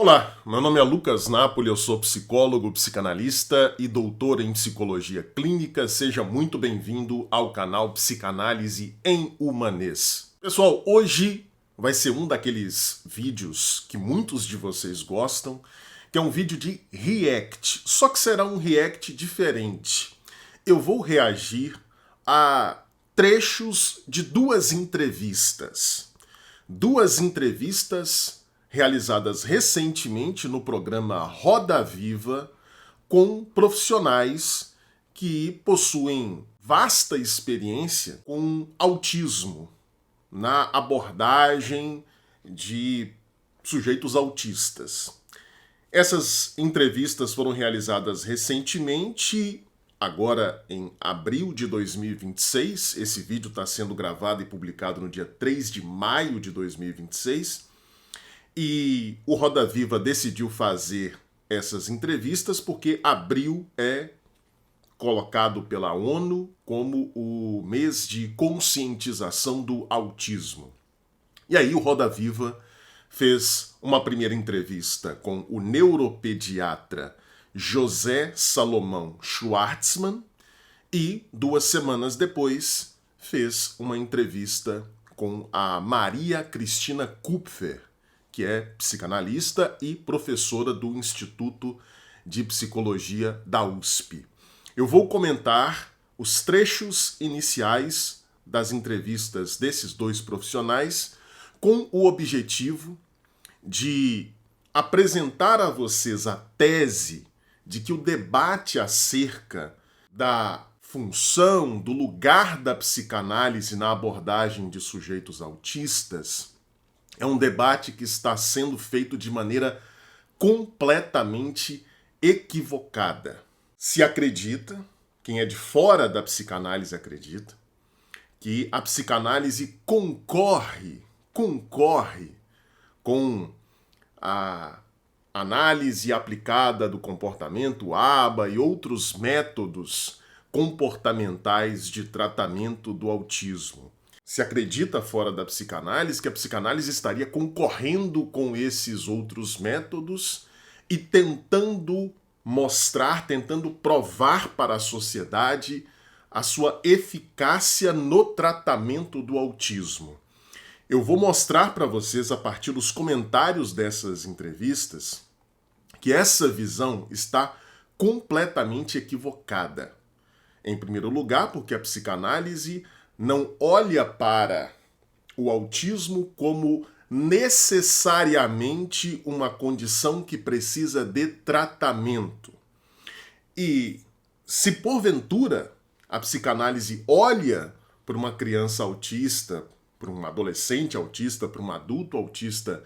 Olá, meu nome é Lucas Napoli, eu sou psicólogo, psicanalista e doutor em psicologia clínica. Seja muito bem-vindo ao canal Psicanálise em Humanês. Pessoal, hoje vai ser um daqueles vídeos que muitos de vocês gostam, que é um vídeo de react, só que será um react diferente. Eu vou reagir a trechos de duas entrevistas realizadas recentemente no programa Roda Viva com profissionais que possuem vasta experiência com autismo na abordagem de sujeitos autistas. Essas entrevistas foram realizadas recentemente, agora em abril de 2026. Esse vídeo está sendo gravado e publicado no dia 3 de maio de 2026. E o Roda Viva decidiu fazer essas entrevistas porque abril é colocado pela ONU como o mês de conscientização do autismo. E aí o Roda Viva fez uma primeira entrevista com o neuropediatra José Salomão Schwartzman e 2 semanas depois fez uma entrevista com a Maria Cristina Kupfer, que é psicanalista e professora do Instituto de Psicologia da USP. Eu vou comentar os trechos iniciais das entrevistas desses dois profissionais com o objetivo de apresentar a vocês a tese de que o debate acerca da função, do lugar da psicanálise na abordagem de sujeitos autistas é um debate que está sendo feito de maneira completamente equivocada. Se acredita, quem é de fora da psicanálise acredita, que a psicanálise concorre com a análise aplicada do comportamento ABA e outros métodos comportamentais de tratamento do autismo. Se acredita fora da psicanálise que a psicanálise estaria concorrendo com esses outros métodos e tentando mostrar, tentando provar para a sociedade a sua eficácia no tratamento do autismo. Eu vou mostrar para vocês, a partir dos comentários dessas entrevistas, que essa visão está completamente equivocada. Em primeiro lugar, porque a psicanálise não olha para o autismo como necessariamente uma condição que precisa de tratamento. E se porventura a psicanálise olha para uma criança autista, para um adolescente autista, para um adulto autista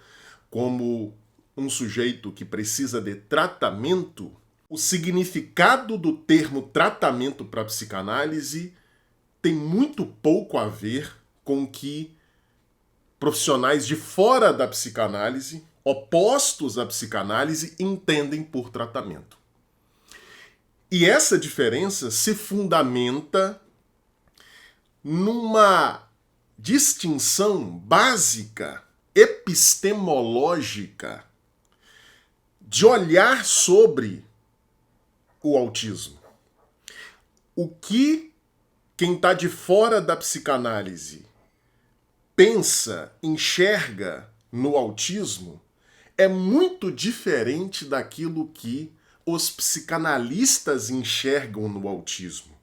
como um sujeito que precisa de tratamento, o significado do termo tratamento para a psicanálise tem muito pouco a ver com o que profissionais de fora da psicanálise, opostos à psicanálise, entendem por tratamento. E essa diferença se fundamenta numa distinção básica, epistemológica, de olhar sobre o autismo. O que quem está de fora da psicanálise pensa, enxerga no autismo é muito diferente daquilo que os psicanalistas enxergam no autismo.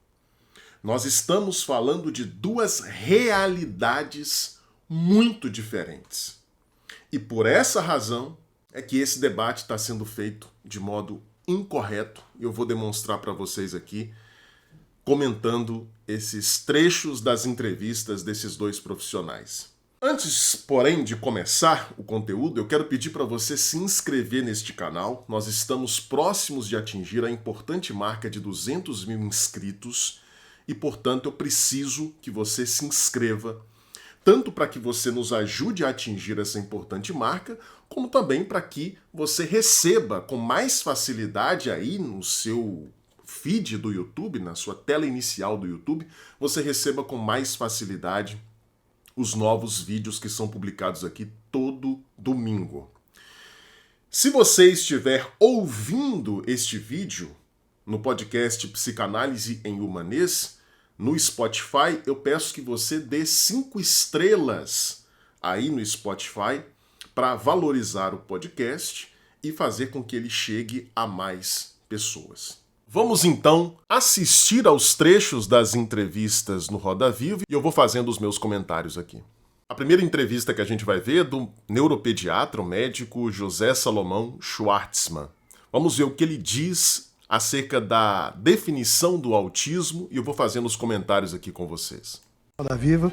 Nós estamos falando de duas realidades muito diferentes. E por essa razão é que esse debate está sendo feito de modo incorreto. Eu vou demonstrar para vocês aqui, comentando esses trechos das entrevistas desses dois profissionais. Antes, porém, de começar o conteúdo, eu quero pedir para você se inscrever neste canal. Nós estamos próximos de atingir a importante marca de 200 mil inscritos e, portanto, eu preciso que você se inscreva, tanto para que você nos ajude a atingir essa importante marca, como também para que você receba com mais facilidade aí no seu feed do YouTube, na sua tela inicial do YouTube, você receba com mais facilidade os novos vídeos que são publicados aqui todo domingo. Se você estiver ouvindo este vídeo no podcast Psicanálise em Humanês, no Spotify, eu peço que você dê 5 estrelas aí no Spotify para valorizar o podcast e fazer com que ele chegue a mais pessoas. Vamos então assistir aos trechos das entrevistas no Roda Viva e eu vou fazendo os meus comentários aqui. A primeira entrevista que a gente vai ver é do neuropediatra, o médico José Salomão Schwartzman. Vamos ver o que ele diz acerca da definição do autismo e eu vou fazendo os comentários aqui com vocês. Roda Viva.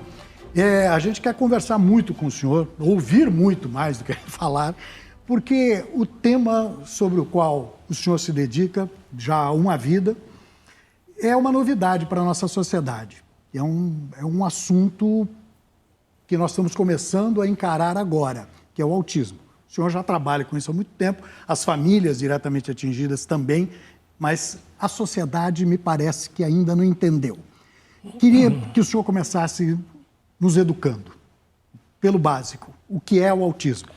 A gente quer conversar muito com o senhor, ouvir muito mais do que falar, porque o tema sobre o qual o senhor se dedica já há uma vida é uma novidade para a nossa sociedade. É um assunto que nós estamos começando a encarar agora, que é o autismo. O senhor já trabalha com isso há muito tempo, as famílias diretamente atingidas também, mas a sociedade me parece que ainda não entendeu. Queria que o senhor começasse nos educando, pelo básico. O que é o autismo?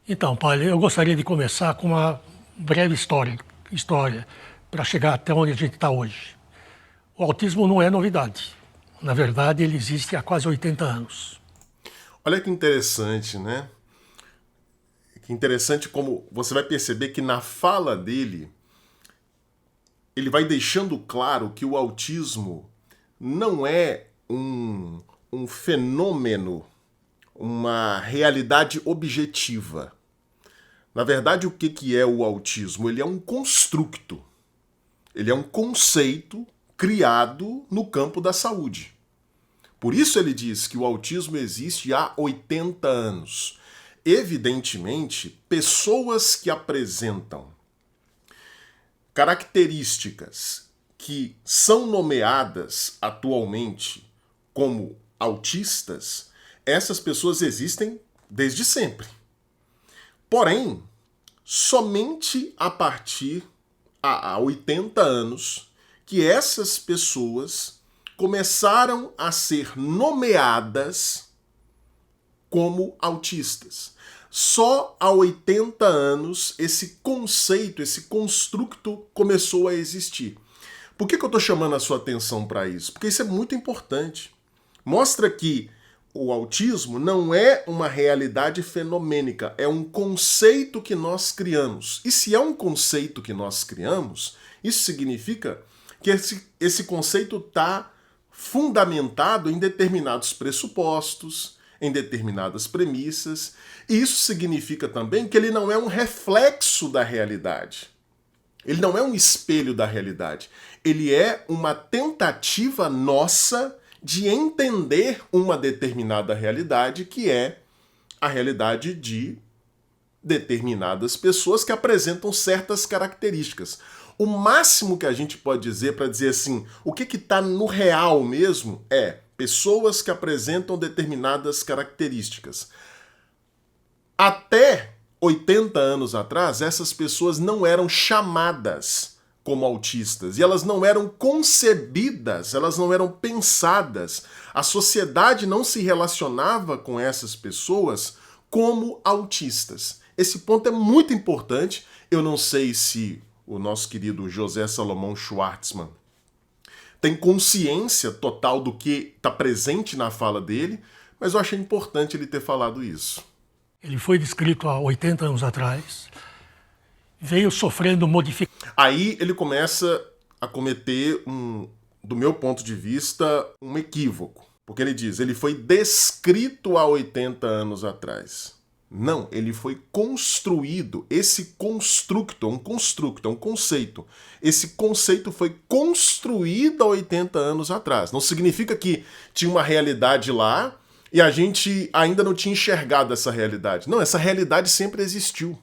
Então, pai, eu gostaria de começar com uma breve história para chegar até onde a gente está hoje. O autismo não é novidade. Na verdade, ele existe há quase 80 anos. Olha que interessante, né? Que interessante como você vai perceber que na fala dele, ele vai deixando claro que o autismo não é um fenômeno, uma realidade objetiva. Na verdade, o que é o autismo? Ele é um construto. Ele é um conceito criado no campo da saúde. Por isso ele diz que o autismo existe há 80 anos. Evidentemente, pessoas que apresentam características que são nomeadas atualmente como autistas, essas pessoas existem desde sempre. Porém, somente a partir há 80 anos que essas pessoas começaram a ser nomeadas como autistas. Só há 80 anos esse conceito, esse construto começou a existir. Por que eu estou chamando a sua atenção para isso? Porque isso é muito importante. Mostra que o autismo não é uma realidade fenomênica, é um conceito que nós criamos. E se é um conceito que nós criamos, isso significa que esse conceito está fundamentado em determinados pressupostos, em determinadas premissas, e isso significa também que ele não é um reflexo da realidade. Ele não é um espelho da realidade. Ele é uma tentativa nossa de entender uma determinada realidade, que é a realidade de determinadas pessoas que apresentam certas características. O máximo que a gente pode dizer para dizer assim, o que está no real mesmo é pessoas que apresentam determinadas características. Até 80 anos atrás, essas pessoas não eram chamadas como autistas e elas não eram concebidas, elas não eram pensadas. A sociedade não se relacionava com essas pessoas como autistas. Esse ponto é muito importante. Eu não sei se o nosso querido José Salomão Schwartzman tem consciência total do que está presente na fala dele, mas eu achei importante ele ter falado isso. Ele foi descrito há 80 anos atrás, veio sofrendo modificações. Aí ele começa a cometer, do meu ponto de vista, um equívoco. Porque ele diz, ele foi descrito há 80 anos atrás. Não, ele foi construído. Esse construto, um conceito. Esse conceito foi construído há 80 anos atrás. Não significa que tinha uma realidade lá e a gente ainda não tinha enxergado essa realidade. Não, essa realidade sempre existiu.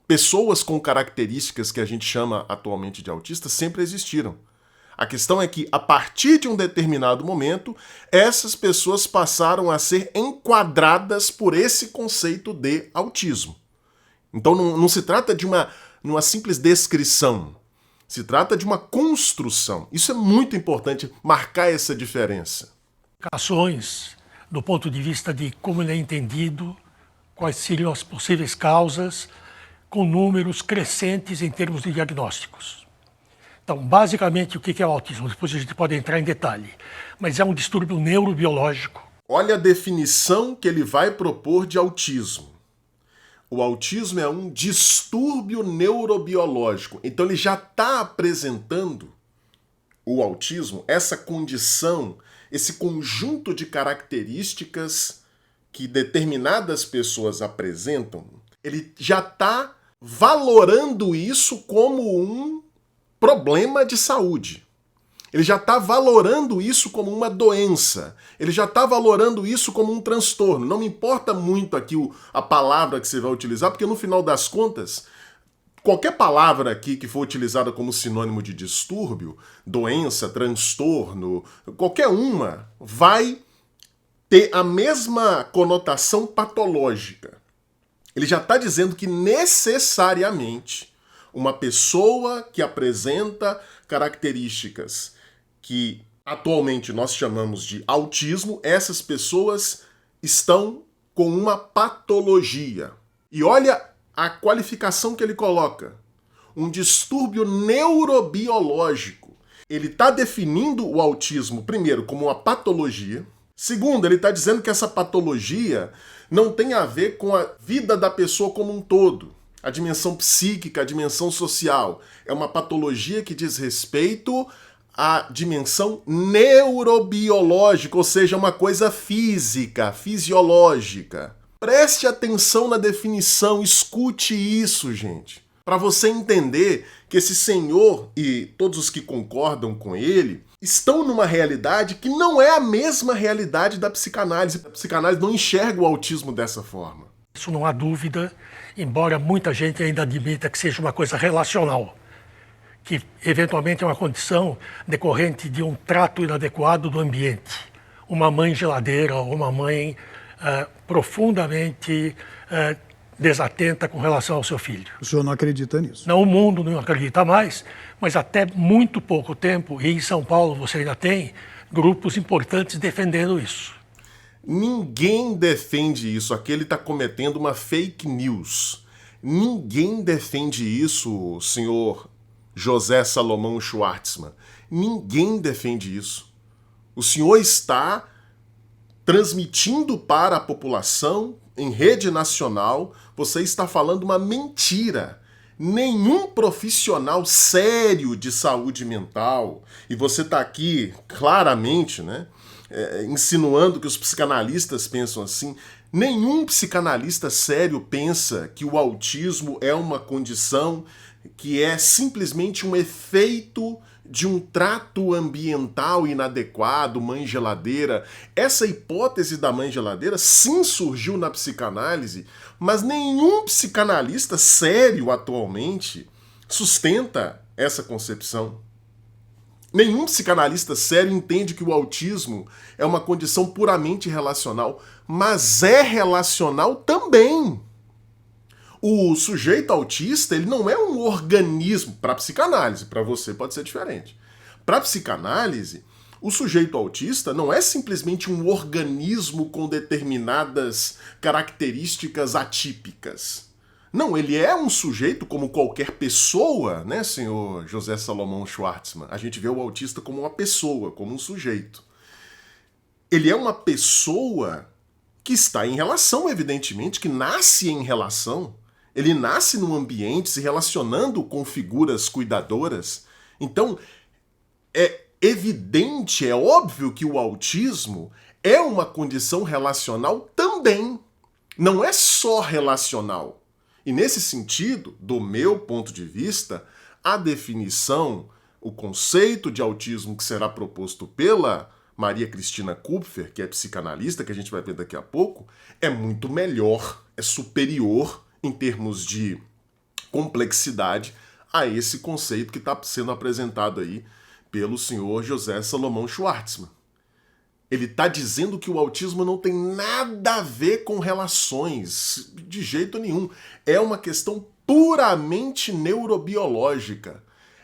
Pessoas com características que a gente chama atualmente de autistas sempre existiram. A questão é que, a partir de um determinado momento, essas pessoas passaram a ser enquadradas por esse conceito de autismo. Então não se trata de uma simples descrição. Se trata de uma construção. Isso é muito importante, marcar essa diferença. Do ponto de vista de como ele é entendido, quais seriam as possíveis causas, com números crescentes em termos de diagnósticos. Então, basicamente, o que é o autismo? Depois a gente pode entrar em detalhe. Mas é um distúrbio neurobiológico. Olha a definição que ele vai propor de autismo. O autismo é um distúrbio neurobiológico. Então ele já está apresentando o autismo, essa condição, esse conjunto de características que determinadas pessoas apresentam, ele já está valorando isso como um problema de saúde. Ele já está valorando isso como uma doença. Ele já está valorando isso como um transtorno. Não me importa muito aqui a palavra que você vai utilizar, porque no final das contas, qualquer palavra aqui que for utilizada como sinônimo de distúrbio, doença, transtorno, qualquer uma vai ter a mesma conotação patológica. Ele já está dizendo que necessariamente uma pessoa que apresenta características que atualmente nós chamamos de autismo, essas pessoas estão com uma patologia. E olha a qualificação que ele coloca. Um distúrbio neurobiológico. Ele está definindo o autismo, primeiro, como uma patologia. Segundo, ele está dizendo que essa patologia não tem a ver com a vida da pessoa como um todo. A dimensão psíquica, a dimensão social. É uma patologia que diz respeito à dimensão neurobiológica, ou seja, uma coisa física, fisiológica. Preste atenção na definição, escute isso, gente. Para você entender que esse senhor e todos os que concordam com ele estão numa realidade que não é a mesma realidade da psicanálise. A psicanálise não enxerga o autismo dessa forma. Isso não há dúvida, embora muita gente ainda admita que seja uma coisa relacional, que eventualmente é uma condição decorrente de um trato inadequado do ambiente. Uma mãe geladeira ou uma mãe profundamente desatenta com relação ao seu filho. O senhor não acredita nisso? Não, o mundo não acredita mais, mas até muito pouco tempo, e em São Paulo você ainda tem grupos importantes defendendo isso. Ninguém defende isso. Aqui ele está cometendo uma fake news. Ninguém defende isso, senhor José Salomão Schwartzman. Ninguém defende isso. O senhor está transmitindo para a população, em rede nacional, você está falando uma mentira. Nenhum profissional sério de saúde mental, e você está aqui claramente, né, insinuando que os psicanalistas pensam assim, nenhum psicanalista sério pensa que o autismo é uma condição que é simplesmente um efeito de um trato ambiental inadequado, mãe geladeira. Essa hipótese da mãe geladeira sim surgiu na psicanálise, mas nenhum psicanalista sério atualmente sustenta essa concepção. Nenhum psicanalista sério entende que o autismo é uma condição puramente relacional, mas é relacional também. O sujeito autista, ele não é um organismo, para a psicanálise, para você pode ser diferente. Para a psicanálise, o sujeito autista não é simplesmente um organismo com determinadas características atípicas. Não, ele é um sujeito como qualquer pessoa, né, senhor José Salomão Schwartzman? A gente vê o autista como uma pessoa, como um sujeito. Ele é uma pessoa que está em relação, evidentemente, que nasce em relação. Ele nasce num ambiente se relacionando com figuras cuidadoras. Então, é evidente, é óbvio que o autismo é uma condição relacional também. Não é só relacional. E nesse sentido, do meu ponto de vista, a definição, o conceito de autismo que será proposto pela Maria Cristina Kupfer, que é psicanalista, que a gente vai ver daqui a pouco, é muito melhor, é superior em termos de complexidade a esse conceito que está sendo apresentado aí pelo senhor José Salomão Schwartzman. Ele está dizendo que o autismo não tem nada a ver com relações, de jeito nenhum. É uma questão puramente neurobiológica.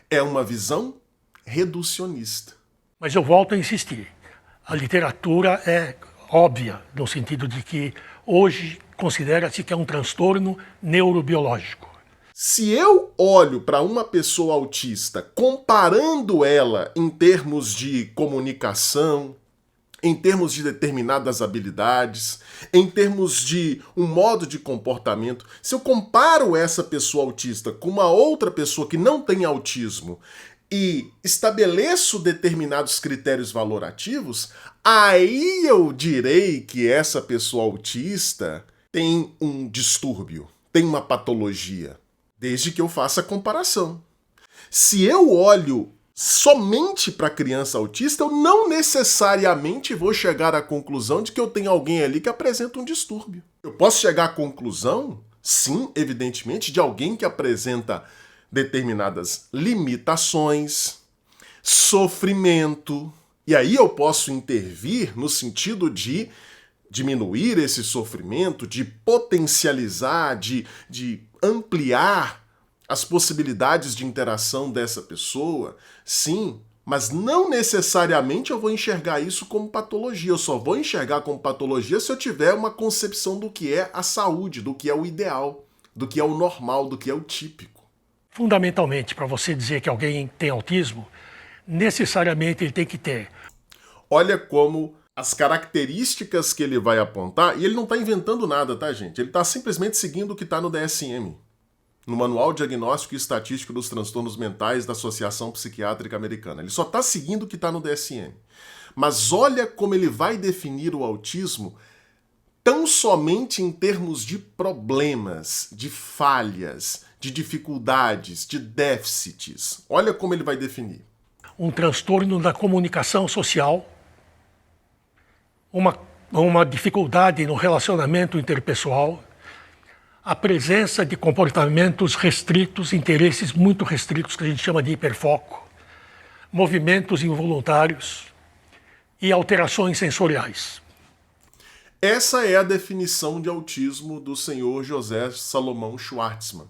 É uma visão reducionista. Mas eu volto a insistir. A literatura é óbvia, no sentido de que hoje considera-se que é um transtorno neurobiológico. Se eu olho para uma pessoa autista comparando ela em termos de comunicação, em termos de determinadas habilidades, em termos de um modo de comportamento, se eu comparo essa pessoa autista com uma outra pessoa que não tem autismo e estabeleço determinados critérios valorativos, aí eu direi que essa pessoa autista tem um distúrbio, tem uma patologia, desde que eu faça a comparação. Se eu olho somente para criança autista, eu não necessariamente vou chegar à conclusão de que eu tenho alguém ali que apresenta um distúrbio. Eu posso chegar à conclusão, sim, evidentemente, de alguém que apresenta determinadas limitações, sofrimento, e aí eu posso intervir no sentido de diminuir esse sofrimento, de potencializar, de ampliar as possibilidades de interação dessa pessoa, sim, mas não necessariamente eu vou enxergar isso como patologia. Eu só vou enxergar como patologia se eu tiver uma concepção do que é a saúde, do que é o ideal, do que é o normal, do que é o típico. Fundamentalmente, para você dizer que alguém tem autismo, necessariamente ele tem que ter. Olha como as características que ele vai apontar, e ele não está inventando nada, tá, gente? Ele está simplesmente seguindo o que está no DSM. No Manual Diagnóstico e Estatístico dos Transtornos Mentais da Associação Psiquiátrica Americana. Ele só está seguindo o que está no DSM. Mas olha como ele vai definir o autismo tão somente em termos de problemas, de falhas, de dificuldades, de déficits. Olha como ele vai definir. Um transtorno da comunicação social, uma dificuldade no relacionamento interpessoal, a presença de comportamentos restritos, interesses muito restritos, que a gente chama de hiperfoco, movimentos involuntários e alterações sensoriais. Essa é a definição de autismo do senhor José Salomão Schwartzman.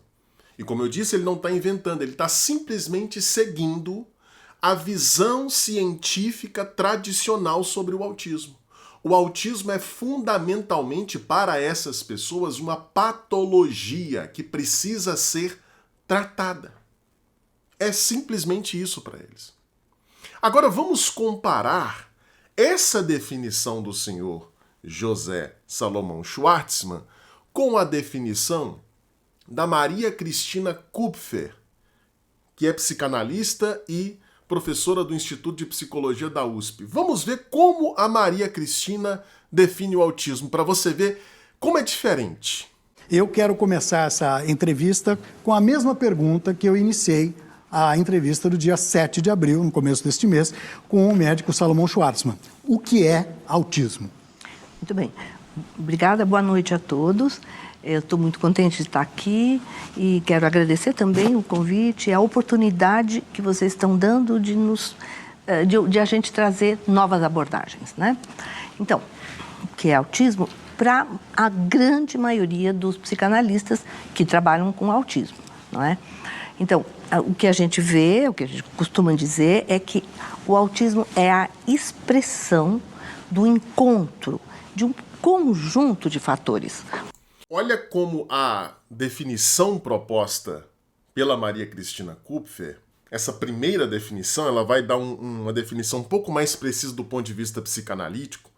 E como eu disse, ele não está inventando, ele está simplesmente seguindo a visão científica tradicional sobre o autismo. O autismo é fundamentalmente para essas pessoas uma patologia que precisa ser tratada. É simplesmente isso para eles. Agora vamos comparar essa definição do senhor José Salomão Schwartzman com a definição da Maria Cristina Kupfer, que é psicanalista e professora do Instituto de Psicologia da USP. Vamos ver como a Maria Cristina define o autismo, para você ver como é diferente. Eu quero começar essa entrevista com a mesma pergunta que eu iniciei a entrevista do dia 7 de abril, no começo deste mês, com o médico Salomão Schwartzman. O que é autismo? Muito bem. Obrigada, boa noite a todos. Eu estou muito contente de estar aqui e quero agradecer também o convite e a oportunidade que vocês estão dando de a gente trazer novas abordagens, né? Então, o que é autismo? Para a grande maioria dos psicanalistas que trabalham com autismo, não é? Então, o que a gente vê, o que a gente costuma dizer é que o autismo é a expressão do encontro de um conjunto de fatores. Olha como a definição proposta pela Maria Cristina Kupfer, essa primeira definição, ela vai dar uma definição um pouco mais precisa do ponto de vista psicanalítico,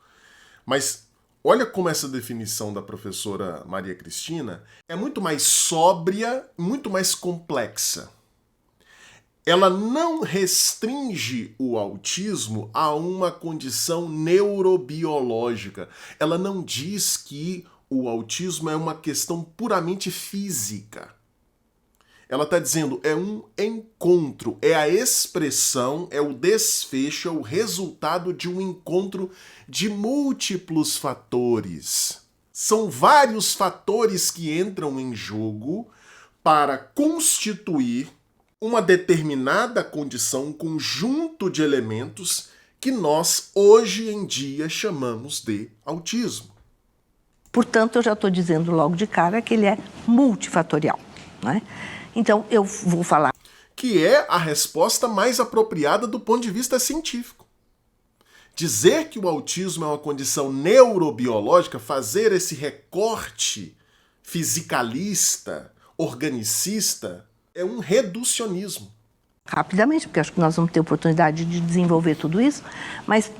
mas olha como essa definição da professora Maria Cristina é muito mais sóbria, muito mais complexa. Ela não restringe o autismo a uma condição neurobiológica. Ela não diz que o autismo é uma questão puramente física. Ela está dizendo, é um encontro, é a expressão, é o desfecho, é o resultado de um encontro de múltiplos fatores. São vários fatores que entram em jogo para constituir uma determinada condição, um conjunto de elementos que nós, hoje em dia, chamamos de autismo. Portanto, eu já estou dizendo logo de cara que ele é multifatorial, né? Então, eu vou falar. Que é a resposta mais apropriada do ponto de vista científico. Dizer que o autismo é uma condição neurobiológica, fazer esse recorte fisicalista organicista é um reducionismo. Rapidamente, porque acho que nós vamos ter oportunidade de desenvolver tudo isso, mas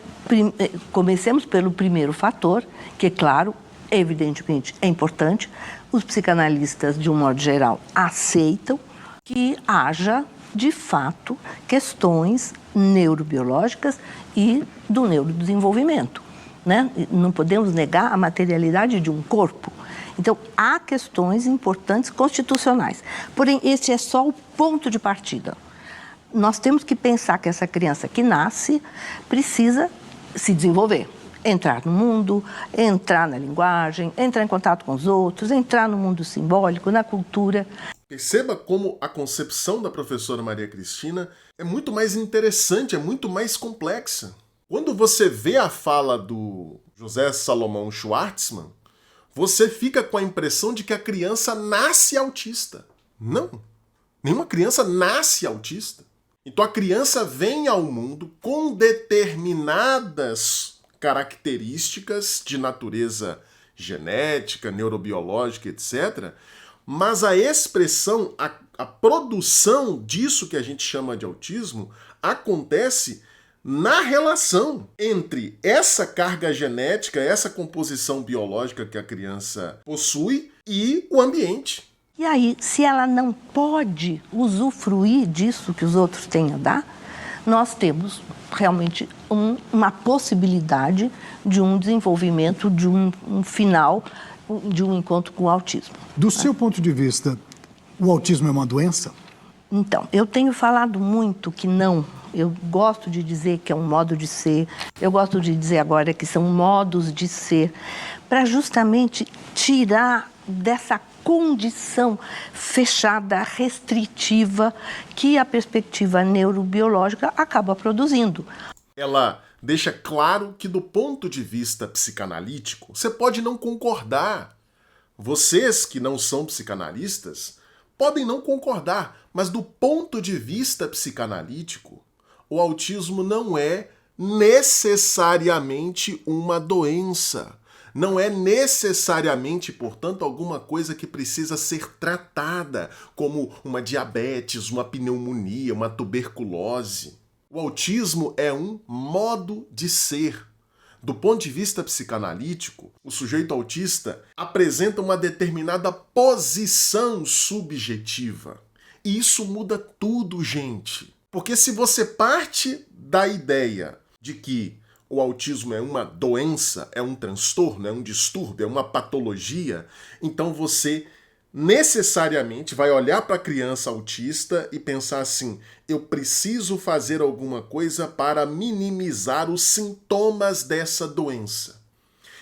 comecemos pelo primeiro fator, que, claro, evidentemente é importante. Os psicanalistas, de um modo geral, aceitam que haja, de fato, questões neurobiológicas e do neurodesenvolvimento, né? Não podemos negar a materialidade de um corpo. Então, há questões importantes constitucionais. Porém, este é só o ponto de partida. Nós temos que pensar que essa criança que nasce precisa se desenvolver, entrar no mundo, entrar na linguagem, entrar em contato com os outros, entrar no mundo simbólico, na cultura. Perceba como a concepção da professora Maria Cristina é muito mais interessante, é muito mais complexa. Quando você vê a fala do José Salomão Schwartzman, você fica com a impressão de que a criança nasce autista. Não, nenhuma criança nasce autista. Então a criança vem ao mundo com determinadas características de natureza genética, neurobiológica, etc., mas a expressão, a produção disso que a gente chama de autismo acontece na relação entre essa carga genética, essa composição biológica que a criança possui e o ambiente. E aí, se ela não pode usufruir disso que os outros têm a dar, nós temos realmente uma possibilidade de um desenvolvimento, de um final, de um encontro com o autismo. Do seu ponto de vista, o autismo é uma doença? Então, eu tenho falado muito que não. Eu gosto de dizer que é um modo de ser. Eu gosto de dizer agora que são modos de ser, para justamente tirar dessa condição fechada, restritiva, que a perspectiva neurobiológica acaba produzindo. Ela deixa claro que, do ponto de vista psicanalítico, você pode não concordar. Vocês que não são psicanalistas podem não concordar, mas do ponto de vista psicanalítico, o autismo não é necessariamente uma doença. Não é necessariamente, portanto, alguma coisa que precisa ser tratada, como uma diabetes, uma pneumonia, uma tuberculose. O autismo é um modo de ser. Do ponto de vista psicanalítico, o sujeito autista apresenta uma determinada posição subjetiva. E isso muda tudo, gente. Porque se você parte da ideia de que o autismo é uma doença, é um transtorno, é um distúrbio, é uma patologia, então você necessariamente vai olhar para a criança autista e pensar assim: eu preciso fazer alguma coisa para minimizar os sintomas dessa doença.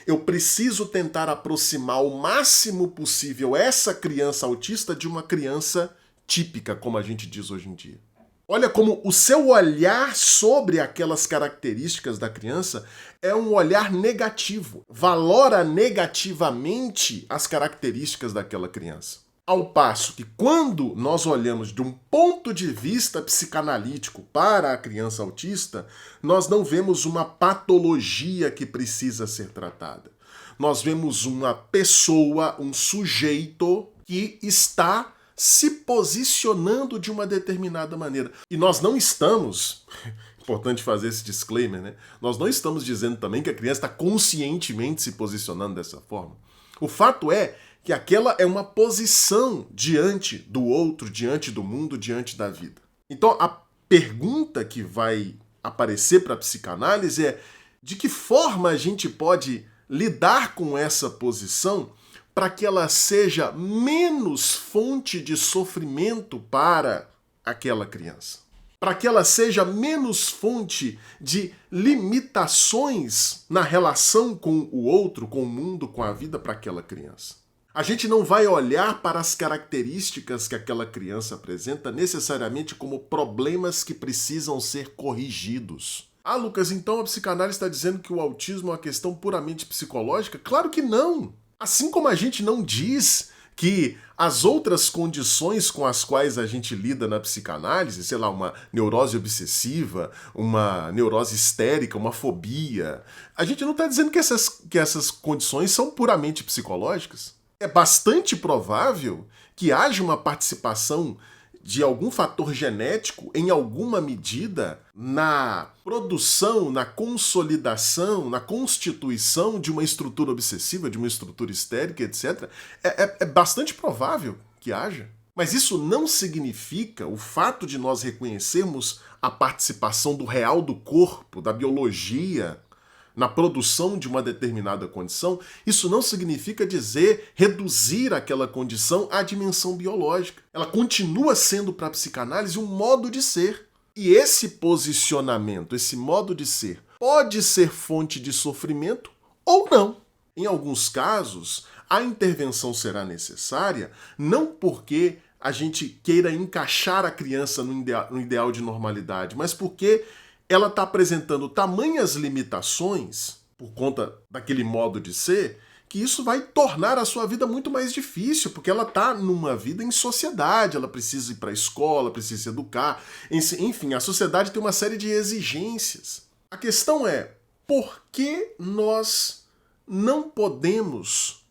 Eu preciso tentar aproximar o máximo possível essa criança autista de uma criança típica, como a gente diz hoje em dia. Olha como o seu olhar sobre aquelas características da criança é um olhar negativo. Valora negativamente as características daquela criança. Ao passo que, quando nós olhamos de um ponto de vista psicanalítico para a criança autista, nós não vemos uma patologia que precisa ser tratada. Nós vemos uma pessoa, um sujeito que está se posicionando de uma determinada maneira. E nós não estamos, importante fazer esse disclaimer, né? Nós não estamos dizendo também que a criança está conscientemente se posicionando dessa forma. O fato é que aquela é uma posição diante do outro, diante do mundo, diante da vida. Então a pergunta que vai aparecer para a psicanálise é: de que forma a gente pode lidar com essa posição para que ela seja menos fonte de sofrimento para aquela criança? Para que ela seja menos fonte de limitações na relação com o outro, com o mundo, com a vida para aquela criança. A gente não vai olhar para as características que aquela criança apresenta necessariamente como problemas que precisam ser corrigidos. Ah, Lucas, então a psicanálise está dizendo que o autismo é uma questão puramente psicológica? Claro que não! Assim como a gente não diz que as outras condições com as quais a gente lida na psicanálise, sei lá, uma neurose obsessiva, uma neurose histérica, uma fobia, a gente não está dizendo que essas condições são puramente psicológicas. É bastante provável que haja uma participação de algum fator genético, em alguma medida, na produção, na consolidação, na constituição de uma estrutura obsessiva, de uma estrutura histérica, etc. É bastante provável que haja. Mas isso não significa o fato de nós reconhecermos a participação do real do corpo, da biologia, na produção de uma determinada condição. Isso não significa reduzir aquela condição à dimensão biológica. Ela continua sendo para a psicanálise um modo de ser. E esse posicionamento, esse modo de ser, pode ser fonte de sofrimento ou não. Em alguns casos, a intervenção será necessária não porque a gente queira encaixar a criança no ideal de normalidade, mas porque ela está apresentando tamanhas limitações, por conta daquele modo de ser, que isso vai tornar a sua vida muito mais difícil, porque ela está numa vida em sociedade, ela precisa ir para a escola, precisa se educar, enfim, a sociedade tem uma série de exigências. A questão é, por que nós não podemos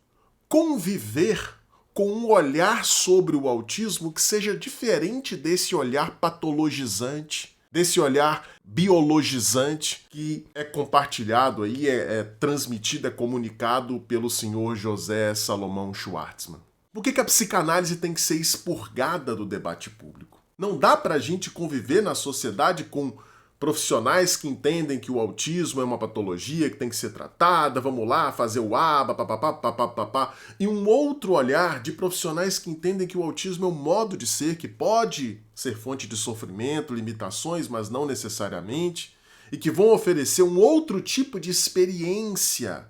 conviver com um olhar sobre o autismo que seja diferente desse olhar patologizante, desse olhar biologizante que é compartilhado aí, é transmitido, é comunicado pelo senhor José Salomão Schwartzman? Por que a psicanálise tem que ser expurgada do debate público? Não dá para a gente conviver na sociedade com profissionais que entendem que o autismo é uma patologia que tem que ser tratada, vamos lá, fazer o ABA, papapá, e um outro olhar de profissionais que entendem que o autismo é um modo de ser que pode ser fonte de sofrimento, limitações, mas não necessariamente, e que vão oferecer um outro tipo de experiência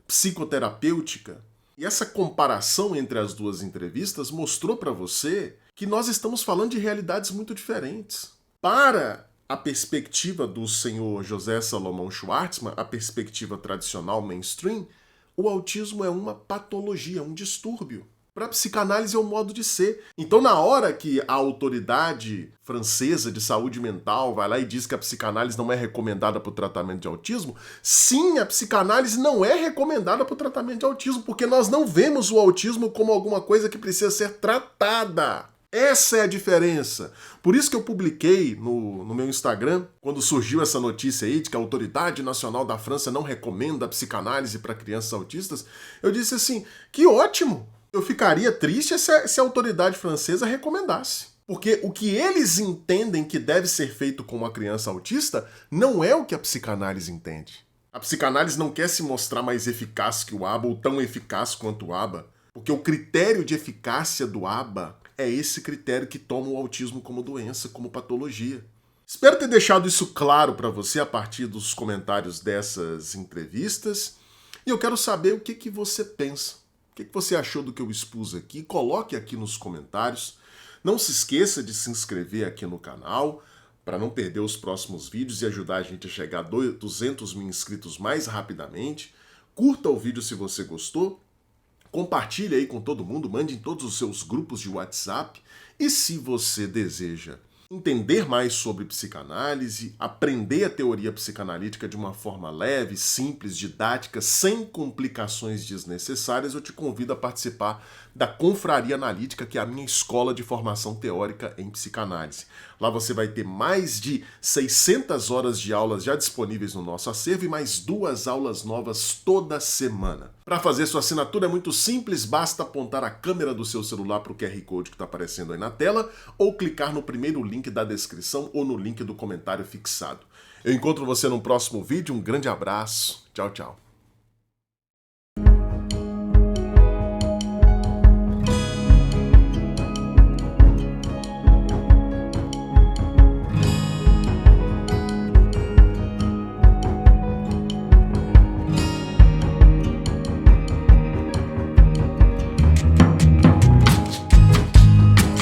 psicoterapêutica. E essa comparação entre as duas entrevistas mostrou para você que nós estamos falando de realidades muito diferentes. Para a perspectiva do senhor José Salomão Schwartzman, a perspectiva tradicional mainstream, o autismo é uma patologia, um distúrbio. Para a psicanálise é um modo de ser. Então, na hora que a autoridade francesa de saúde mental vai lá e diz que a psicanálise não é recomendada para o tratamento de autismo, sim, a psicanálise não é recomendada para o tratamento de autismo, porque nós não vemos o autismo como alguma coisa que precisa ser tratada. Essa é a diferença. Por isso que eu publiquei no meu Instagram, quando surgiu essa notícia aí de que a Autoridade Nacional da França não recomenda a psicanálise para crianças autistas, eu disse assim, que ótimo! Eu ficaria triste se a autoridade francesa recomendasse. Porque o que eles entendem que deve ser feito com uma criança autista não é o que a psicanálise entende. A psicanálise não quer se mostrar mais eficaz que o ABA ou tão eficaz quanto o ABA, porque o critério de eficácia do ABA é esse critério que toma o autismo como doença, como patologia. Espero ter deixado isso claro para você a partir dos comentários dessas entrevistas. E eu quero saber o que você pensa. O que você achou do que eu expus aqui? Coloque aqui nos comentários. Não se esqueça de se inscrever aqui no canal para não perder os próximos vídeos e ajudar a gente a chegar a 200 mil inscritos mais rapidamente. Curta o vídeo se você gostou. Compartilhe aí com todo mundo, mande em todos os seus grupos de WhatsApp. E se você deseja entender mais sobre psicanálise, aprender a teoria psicanalítica de uma forma leve, simples, didática, sem complicações desnecessárias, eu te convido a participar da Confraria Analítica, que é a minha escola de formação teórica em psicanálise. Lá você vai ter mais de 600 horas de aulas já disponíveis no nosso acervo e mais 2 aulas novas toda semana. Para fazer sua assinatura é muito simples, basta apontar a câmera do seu celular para o QR Code que está aparecendo aí na tela ou clicar no primeiro link da descrição ou no link do comentário fixado. Eu encontro você no próximo vídeo, um grande abraço, tchau, tchau.